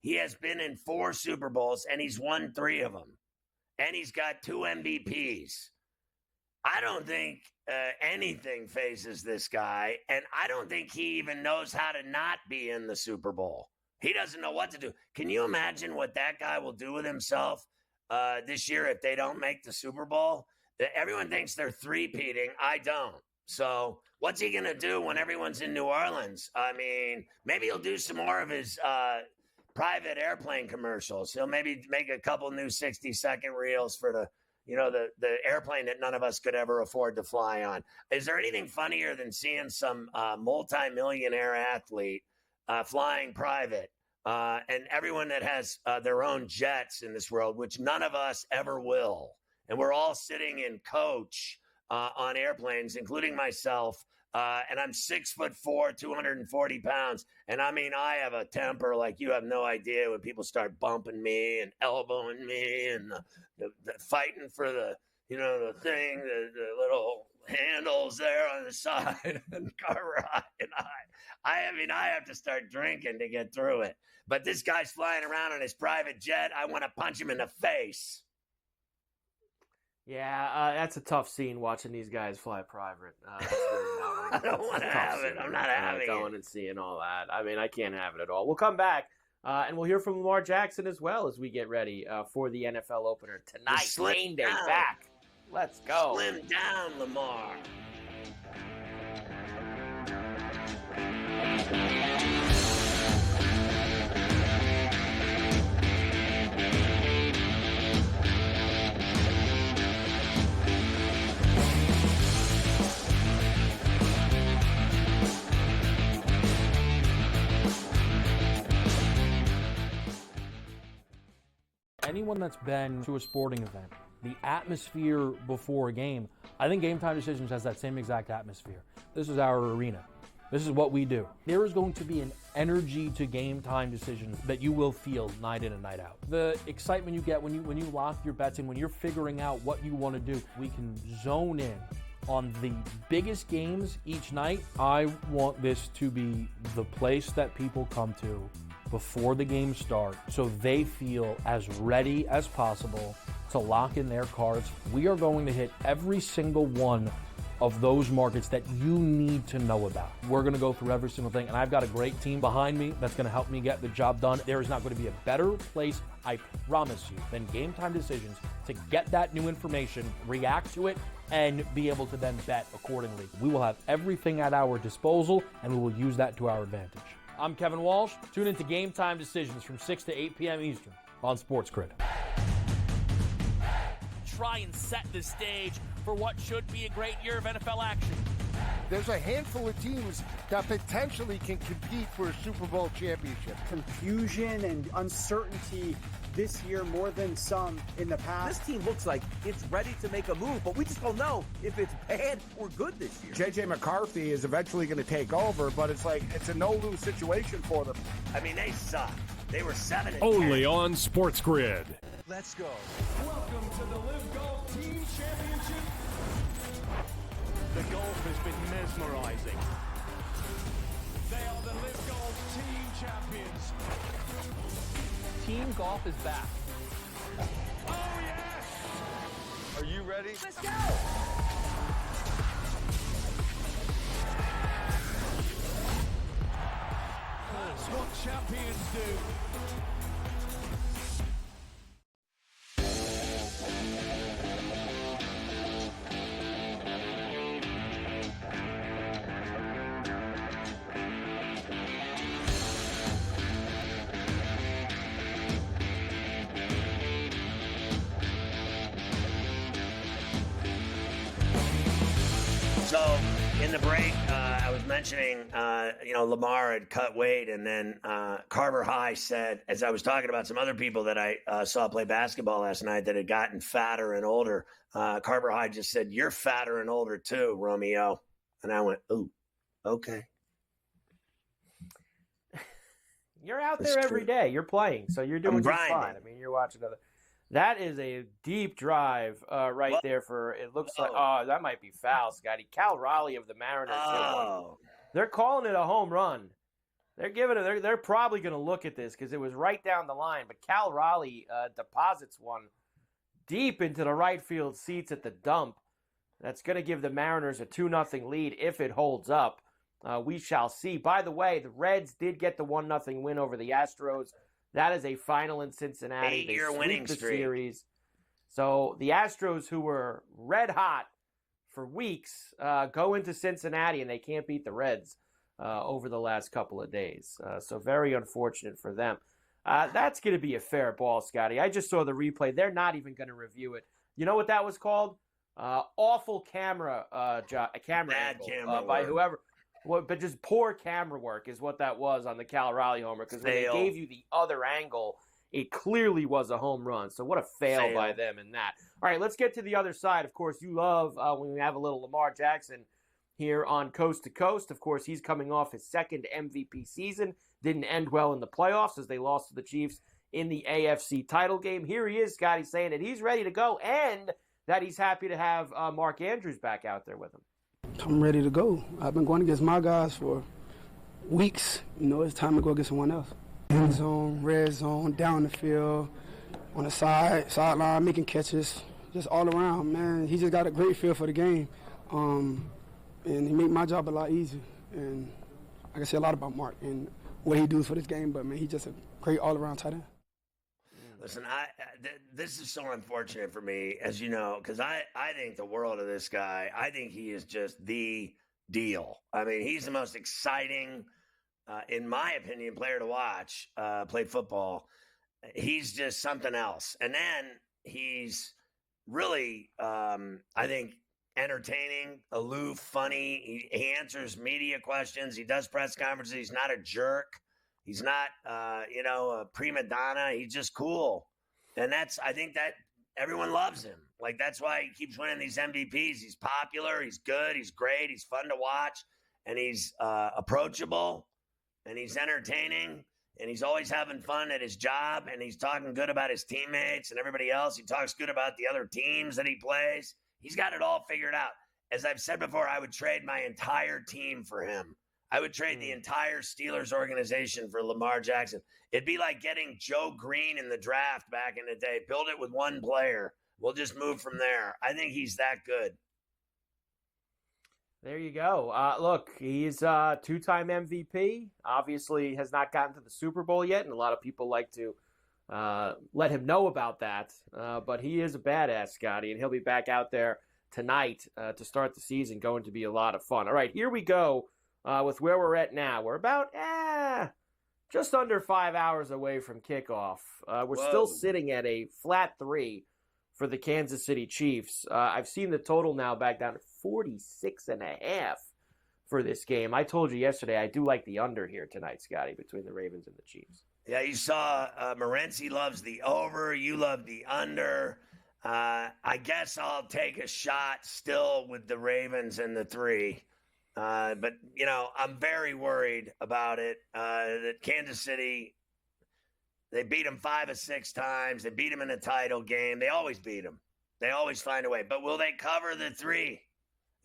He has been in 4 Super Bowls, and he's won 3 of them. And he's got 2 MVPs. I don't think anything phases this guy, and I don't think he even knows how to not be in the Super Bowl. He doesn't know what to do. Can you imagine what that guy will do with himself this year if they don't make the Super Bowl? Everyone thinks they're three-peating. I don't. So what's he going to do when everyone's in New Orleans? Maybe he'll do some more of his private airplane commercials. He'll maybe make a couple new 60-second reels for the airplane that none of us could ever afford to fly on. Is there anything funnier than seeing some multi-millionaire athlete flying private and everyone that has their own jets in this world, which none of us ever will? And we're all sitting in coach on airplanes, including myself. And I'm 6'4", 240 pounds. And I have a temper like you have no idea when people start bumping me and elbowing me and the fighting for the thing, the little handles there on the side and the car ride. And I have to start drinking to get through it. But this guy's flying around on his private jet. I want to punch him in the face. Yeah, that's a tough scene watching these guys fly private. I don't want to have it. I'm not having it. Going and seeing all that. I can't have it at all. We'll come back and we'll hear from Lamar Jackson as well as we get ready for the NFL opener tonight. Game day back. Let's go. Slim down, Lamar. anyone that's been to a sporting event, the atmosphere before a game, I think Game Time Decisions has that same exact atmosphere. This is our arena. This is what we do. There is going to be an energy to Game Time Decisions that you will feel night in and night out. The excitement you get when you lock your bets in, when you're figuring out what you want to do, we can zone in on the biggest games each night. I want this to be the place that people come to before the games start so they feel as ready as possible to lock in their cards. We are going to hit every single one of those markets that you need to know about. We're going to go through every single thing, and I've got a great team behind me that's going to help me get the job done. There is not going to be a better place, I promise you, than Game Time Decisions to get that new information, react to it, and be able to then bet accordingly. We will have everything at our disposal, and we will use that to our advantage. I'm Kevin Walsh. Tune into Game Time Decisions from 6 to 8 p.m. Eastern on SportsGrid. Try and set the stage for what should be a great year of NFL action. There's a handful of teams that potentially can compete for a Super Bowl championship. Confusion and uncertainty this year more than some in the past. This team looks like it's ready to make a move, but we just don't know if it's bad or good this year. J.J. McCarthy is eventually going to take over, but it's a no-lose situation for them. I mean, they suck. They were 7-10. Only on SportsGrid. Let's go. Welcome to the Live Golf Team Championship. The golf has been mesmerizing. They are the Live Golf Team Champions. Team golf is back. Oh, yes! Are you ready? Let's go! That's what champions do. So in the break, I was mentioning, Lamar had cut weight, and then Carver High said, as I was talking about some other people that I saw play basketball last night that had gotten fatter and older, Carver High just said, "You're fatter and older too, Romeo." And I went, "Ooh, okay." You're out there every day. You're playing, so you're doing just fine. I mean, you're watching other. That is a deep drive there for, it looks like, that might be foul, Scotty. Cal Raleigh of the Mariners. They're calling it a home run. They're probably going to look at this because it was right down the line. But Cal Raleigh deposits one deep into the right field seats at the dump. That's going to give the Mariners a 2-0 lead if it holds up. We shall see. By the way, the Reds did get the 1-0 win over the Astros. That is a final in Cincinnati. 8-year winning streak. Series. So the Astros, who were red hot for weeks, go into Cincinnati, and they can't beat the Reds over the last couple of days. So very unfortunate for them. That's going to be a fair ball, Scotty. I just saw the replay. They're not even going to review it. You know what that was called? Awful camera angle by whoever. Well, but just poor camera work is what that was on the Cal Raleigh homer, because when they gave you the other angle, it clearly was a home run. So what a fail by them in that. All right, let's get to the other side. Of course, you love when we have a little Lamar Jackson here on Coast to Coast. Of course, he's coming off his second MVP season. Didn't end well in the playoffs as they lost to the Chiefs in the AFC title game. Here he is, Scotty, saying that he's ready to go and that he's happy to have Mark Andrews back out there with him. I'm ready to go. I've been going against my guys for weeks. It's time to go against someone else. End zone, red zone, down the field, on the sideline, making catches, just all around, man. He just got a great feel for the game, and he made my job a lot easier. And I can say a lot about Mark and what he does for this game, but, man, he's just a great all-around tight end. Listen, this is so unfortunate for me, as you know, because I think the world of this guy. I think he is just the deal. I mean, he's the most exciting, in my opinion, player to watch play football. He's just something else. And then he's really, I think, entertaining, aloof, funny. He answers media questions. He does press conferences. He's not a jerk. He's not, a prima donna. He's just cool. And I think that everyone loves him. Like, that's why he keeps winning these MVPs. He's popular. He's good. He's great. He's fun to watch. And he's approachable. And he's entertaining. And he's always having fun at his job. And he's talking good about his teammates and everybody else. He talks good about the other teams that he plays. He's got it all figured out. As I've said before, I would trade my entire team for him. I would trade the entire Steelers organization for Lamar Jackson. It'd be like getting Joe Green in the draft back in the day. Build it with one player. We'll just move from there. I think he's that good. There you go. Look, he's a two-time MVP. Obviously has not gotten to the Super Bowl yet, and a lot of people like to let him know about that. But he is a badass, Scotty, and he'll be back out there tonight to start the season. Going to be a lot of fun. All right, here we go with where we're at now. We're about just under 5 hours away from kickoff. We're still sitting at a flat 3 for the Kansas City Chiefs. I've seen the total now back down to 46.5 for this game. I told you yesterday I do like the under here tonight, Scotty, between the Ravens and the Chiefs. Yeah, you saw Morency loves the over. You love the under. I guess I'll take a shot still with the Ravens and the 3. But, I'm very worried about it. That Kansas City, they beat them 5 of 6 times. They beat them in a title game. They always beat them. They always find a way. But will they cover the 3?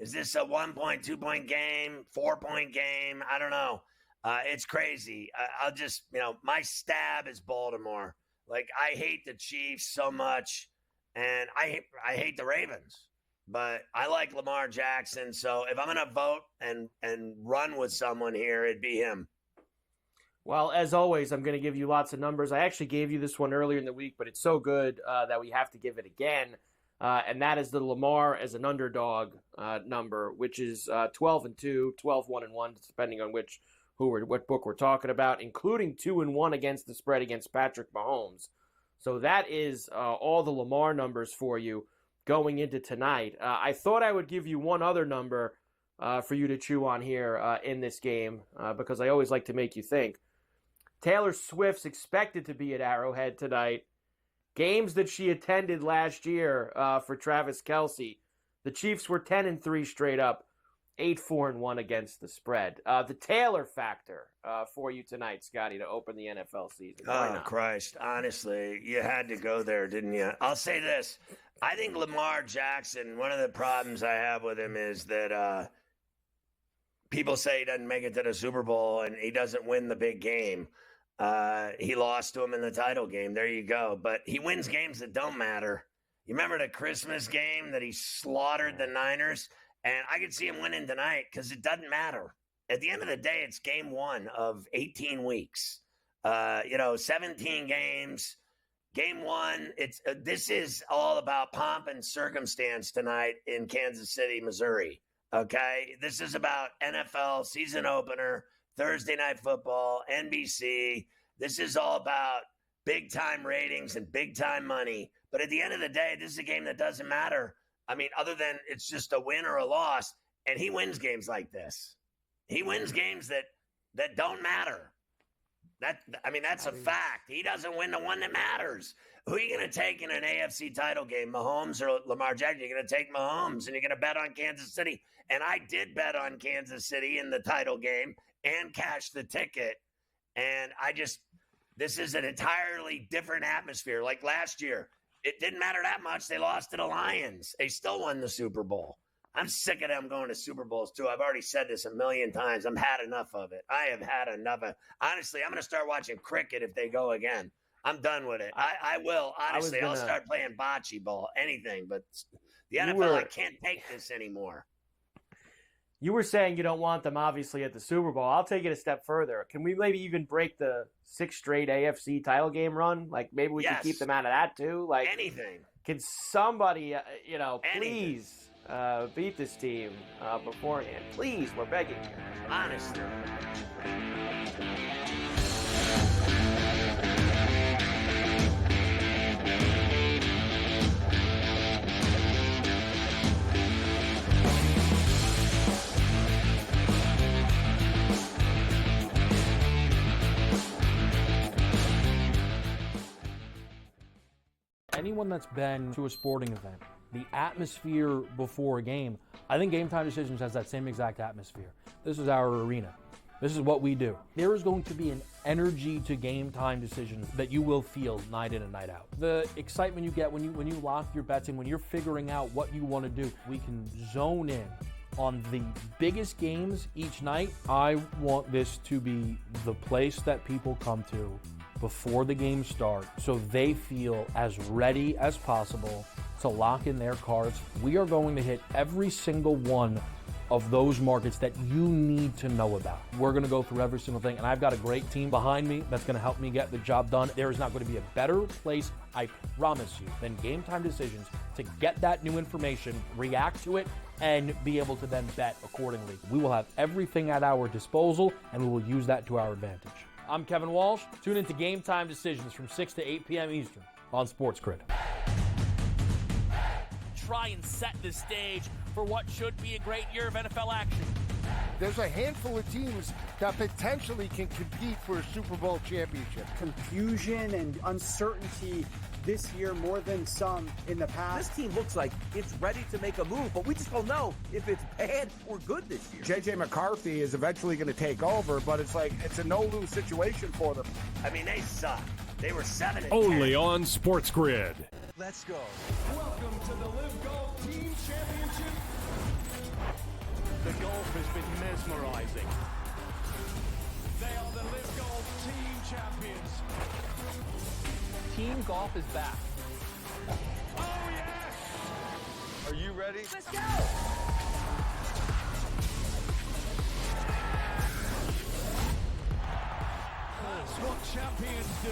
Is this a 1-point, 2-point game, 4-point game? I don't know. It's crazy. I'll just, my stab is Baltimore. Like, I hate the Chiefs so much, and I hate the Ravens. But I like Lamar Jackson, so if I'm going to vote and run with someone here, it'd be him. Well, as always, I'm going to give you lots of numbers. I actually gave you this one earlier in the week, but it's so good that we have to give it again. And that is the Lamar as an underdog number, which is 12-2, 12-1-1, depending on what book we're talking about, including 2-1 against the spread against Patrick Mahomes. So that is all the Lamar numbers for you going into tonight. I thought I would give you one other number for you to chew on here in this game because I always like to make you think. Taylor Swift's expected to be at Arrowhead tonight. Games that she attended last year for Travis Kelce. The Chiefs were 10-3 straight up, 8-4-1 against the spread. The Taylor factor for you tonight, Scotty, to open the NFL season. Oh, Christ. Honestly, you had to go there, didn't you? I'll say this. I think Lamar Jackson, one of the problems I have with him is that people say he doesn't make it to the Super Bowl and he doesn't win the big game. He lost to him in the title game. There you go. But he wins games that don't matter. You remember the Christmas game that he slaughtered the Niners? And I could see him winning tonight because it doesn't matter. At the end of the day, it's game 1 of 18 weeks. 17 games. Game 1, this is all about pomp and circumstance tonight in Kansas City, Missouri. Okay? This is about NFL season opener, Thursday Night Football, NBC. This is all about big-time ratings and big-time money. But at the end of the day, this is a game that doesn't matter. I mean, other than it's just a win or a loss, and he wins games like this. He wins games that don't matter. That's a fact. He doesn't win the one that matters. Who are you going to take in an AFC title game, Mahomes or Lamar Jackson? You're going to take Mahomes, and you're going to bet on Kansas City. And I did bet on Kansas City in the title game and cash the ticket. And this is an entirely different atmosphere. Like last year, it didn't matter that much. They lost to the Lions. They still won the Super Bowl. I'm sick of them going to Super Bowls, too. I've already said this a million times. I've had enough of it. I have had enough of it. Honestly, I'm going to start watching cricket if they go again. I'm done with it. I will. Honestly, I'll start playing bocce ball, anything. But the NFL, I can't take this anymore. You were saying you don't want them, obviously, at the Super Bowl. I'll take it a step further. Can we maybe even break the 6 straight AFC title game run? Like, maybe we can keep them out of that, too? Like anything. Can somebody, please beat this team beforehand? Please, we're begging you. Honestly. Anyone that's been to a sporting event, the atmosphere before a game, I think Game Time Decisions has that same exact atmosphere. This is our arena. This is what we do. There is going to be an energy to Game Time Decisions that you will feel night in and night out. The excitement you get when you lock your bets in, when you're figuring out what you want to do, we can zone in on the biggest games each night. I want this to be the place that people come to before the games start so they feel as ready as possible to lock in their cards. We are going to hit every single one of those markets that you need to know about. We're going to go through every single thing, and I've got a great team behind me that's going to help me get the job done. There is not going to be a better place, I promise you, than Game Time Decisions to get that new information, react to it, and be able to then bet accordingly. We will have everything at our disposal, and we will use that to our advantage. I'm Kevin Walsh. Tune into Game Time Decisions from 6 to 8 p.m. Eastern on SportsGrid. Try and set the stage for what should be a great year of NFL action. There's a handful of teams that potentially can compete for a Super Bowl championship. Confusion and uncertainty this year more than some in the past. This team looks like it's ready to make a move, but we just don't know if it's bad or good this year. J.J. McCarthy is eventually going to take over, but it's a no-lose situation for them. I mean, they suck. They were 7-10. Only on SportsGrid. Let's go. Welcome to the Live Golf Team Championship. The golf has been mesmerizing. They are the Live Golf Team Champions. Team golf is back. Oh, yes! Are you ready? Let's go! That's what champions do.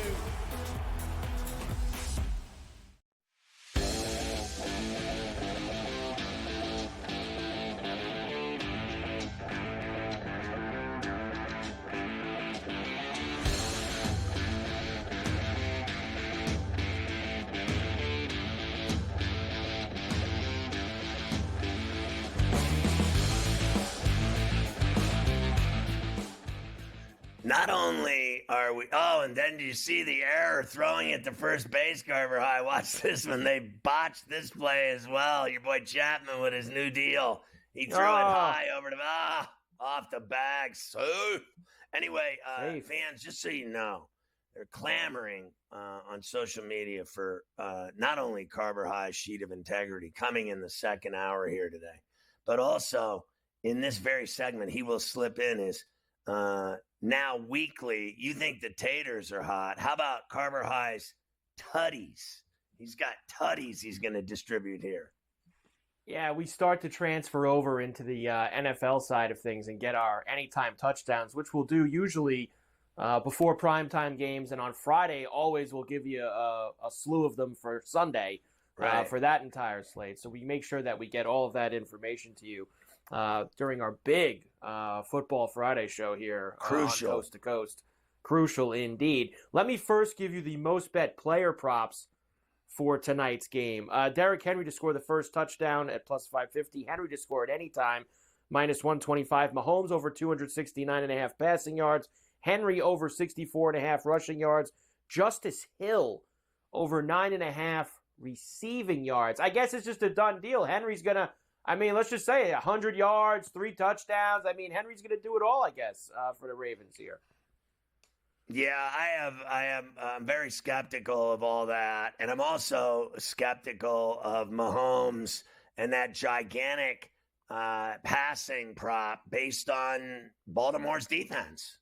Not only are we... Oh, and then do you see the error throwing it to first base, Carver High? Watch this one. They botched this play as well. Your boy Chapman with his new deal. He threw it high over to... off the bag. So, anyway, fans, just so you know, they're clamoring on social media for not only Carver High's sheet of integrity coming in the second hour here today, but also in this very segment, he will slip in his... now weekly, you think the taters are hot. How about Carver High's tutties? He's got tutties he's going to distribute here. Yeah, we start to transfer over into the NFL side of things and get our anytime touchdowns, which we'll do usually before primetime games. And on Friday, always we'll give you a slew of them for Sunday for that entire slate. So we make sure that we get all of that information to you during our big Football Friday show here on Coast to Coast. Crucial indeed. Let me first give you the most bet player props for tonight's game. Derrick Henry to score the first touchdown at plus 550. Henry to score at any time, minus 125. Mahomes over 269.5 passing yards. Henry over 64.5 rushing yards. Justice Hill over 9.5 receiving yards. I guess it's just a done deal. Henry's going to, let's just say 100 yards, 3 touchdowns. Henry's going to do it all, I guess, for the Ravens here. Yeah, I'm very skeptical of all that. And I'm also skeptical of Mahomes and that gigantic passing prop based on Baltimore's defense.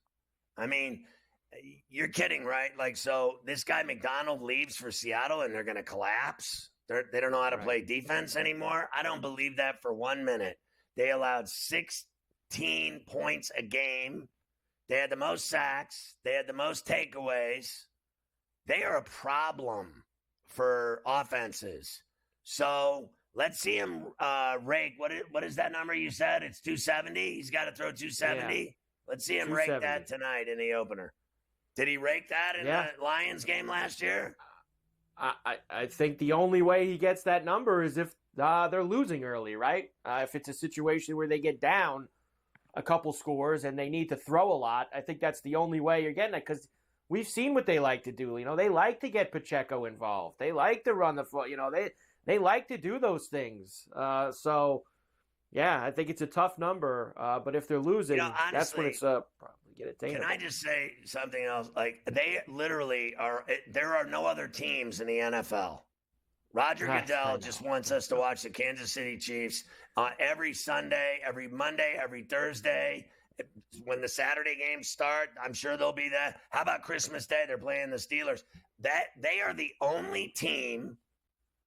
You're kidding, right? So this guy McDonald leaves for Seattle and they're going to collapse. They don't know how to play defense anymore. I don't believe that for 1 minute. They allowed 16 points a game. They had the most sacks. They had the most takeaways. They are a problem for offenses. So let's see him rake. What is that number you said? It's 270? He's got to throw 270? Yeah. Let's see him rake that tonight in the opener. Did he rake that in the Lions game last year? I think the only way he gets that number is if they're losing early, right? If it's a situation where they get down a couple scores and they need to throw a lot, I think that's the only way you're getting it. Because we've seen what they like to do. They like to get Pacheco involved. They like to run the foot. They like to do those things. So, yeah, I think it's a tough number. But if they're losing, honestly, that's when it's probably get attainable. Can I just say something else? Like, they literally are – there are no other teams in the NFL. Roger Goodell just wants us to watch the Kansas City Chiefs every Sunday, every Monday, every Thursday. When the Saturday games start, I'm sure they'll be that. How about Christmas Day? They're playing the Steelers. They are the only team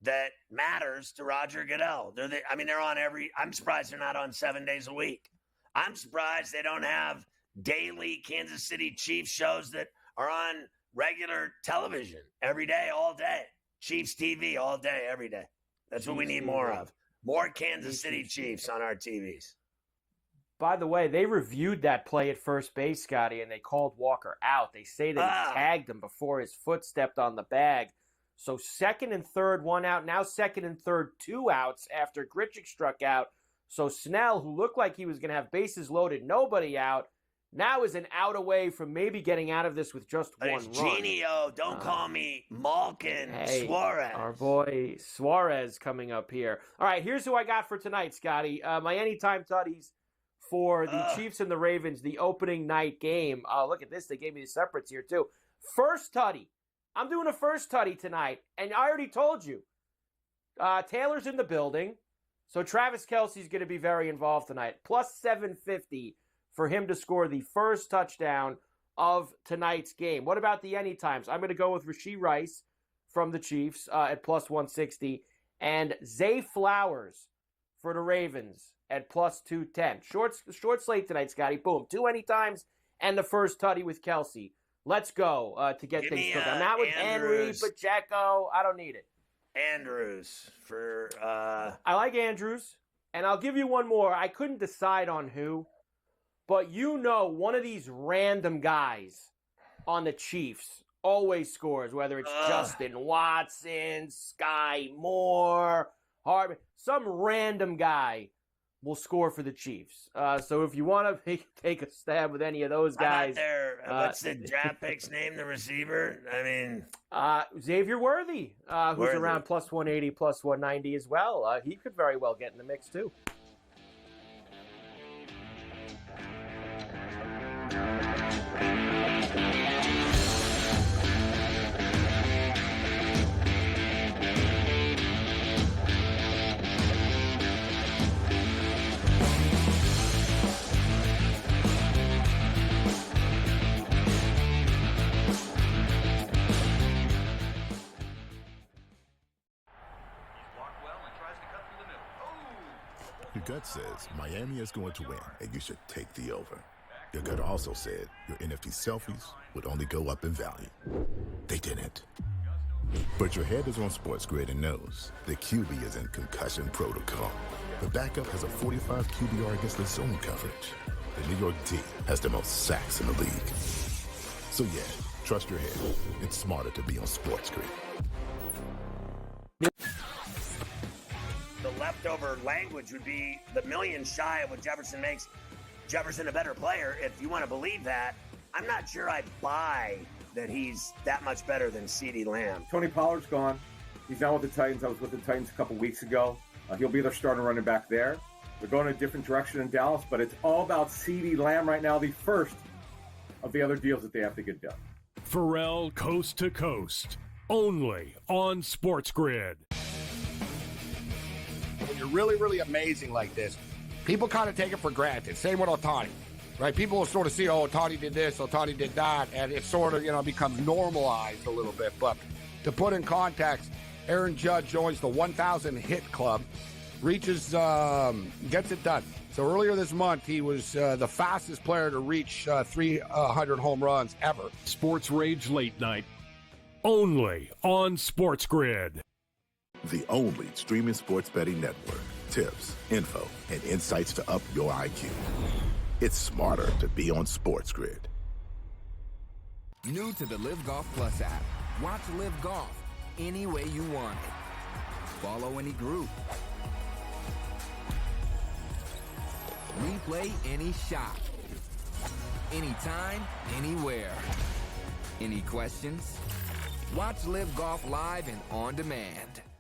that matters to Roger Goodell. They're on every – I'm surprised they're not on 7 days a week. I'm surprised they don't have daily Kansas City Chiefs shows that are on regular television every day, all day. Chiefs TV all day, every day. That's what we need more of. More Kansas City Chiefs on our TVs. By the way, they reviewed that play at first base, Scotty, and they called Walker out. They say that he tagged him before his foot stepped on the bag. So second and third, 1 out. Now second and third, 2 outs after Grichuk struck out. So Snell, who looked like he was going to have bases loaded, nobody out, now is an out away from maybe getting out of this with just one run. Genio, don't call me Malkin Suarez. Our boy Suarez coming up here. All right, here's who I got for tonight, Scotty. My anytime tutties for the Chiefs and the Ravens, the opening night game. Look at this. They gave me the separates here, too. First tutty. I'm doing a first tutty tonight, and I already told you. Taylor's in the building, so Travis Kelce's going to be very involved tonight. Plus 750 for him to score the first touchdown of tonight's game. What about the anytimes? I'm going to go with Rashee Rice from the Chiefs at plus 160 and Zay Flowers for the Ravens at plus 210. Short slate tonight, Scotty. Boom. 2 anytimes and the first tutty with Kelce. Let's go to get things cooking. I'm not with Henry, Pacheco. I don't need it. Andrews for I like Andrews. And I'll give you one more. I couldn't decide on who. But one of these random guys on the Chiefs always scores, whether it's Justin Watson, Sky Moore, Harvey. Some random guy will score for the Chiefs. So if you want to take a stab with any of those guys. What's the draft pick's name, the receiver? Xavier Worthy, who's around plus 180, plus 190 as well. He could very well get in the mix, too. Your gut says Miami is going to win, and you should take the over. Your gut also said your NFT selfies would only go up in value. They didn't. But your head is on SportsGrid and knows the QB is in concussion protocol. The backup has a 45 QBR against the zone coverage. The New York D has the most sacks in the league. So yeah, trust your head. It's smarter to be on SportsGrid. The leftover language would be the million shy of what Jefferson makes Jefferson a better player. If you want to believe that, I'm not sure I buy that he's that much better than CeeDee Lamb. Tony Pollard's gone. He's now with the Titans. I was with the Titans a couple weeks ago. He'll be their starting running back there. They're going a different direction in Dallas, but it's all about CeeDee Lamb right now, the first of the other deals that they have to get done. Ferrall Coast to Coast, only on SportsGrid. When you're really, really amazing like this, people kind of take it for granted. Same with Ohtani, right? People will sort of see, Ohtani did this, Ohtani did that, and it sort of, becomes normalized a little bit. But to put in context, Aaron Judge joins the 1,000 hit club, reaches, gets it done. So earlier this month, he was the fastest player to reach 300 home runs ever. Sports Rage Late Night, only on SportsGrid. The only streaming sports betting network. Tips, info, and insights to up your IQ. It's smarter to be on SportsGrid. New to the Live Golf Plus app. Watch Live Golf any way you want it. Follow any group. Replay any shot. Anytime, anywhere. Any questions? Watch Live Golf live and on demand.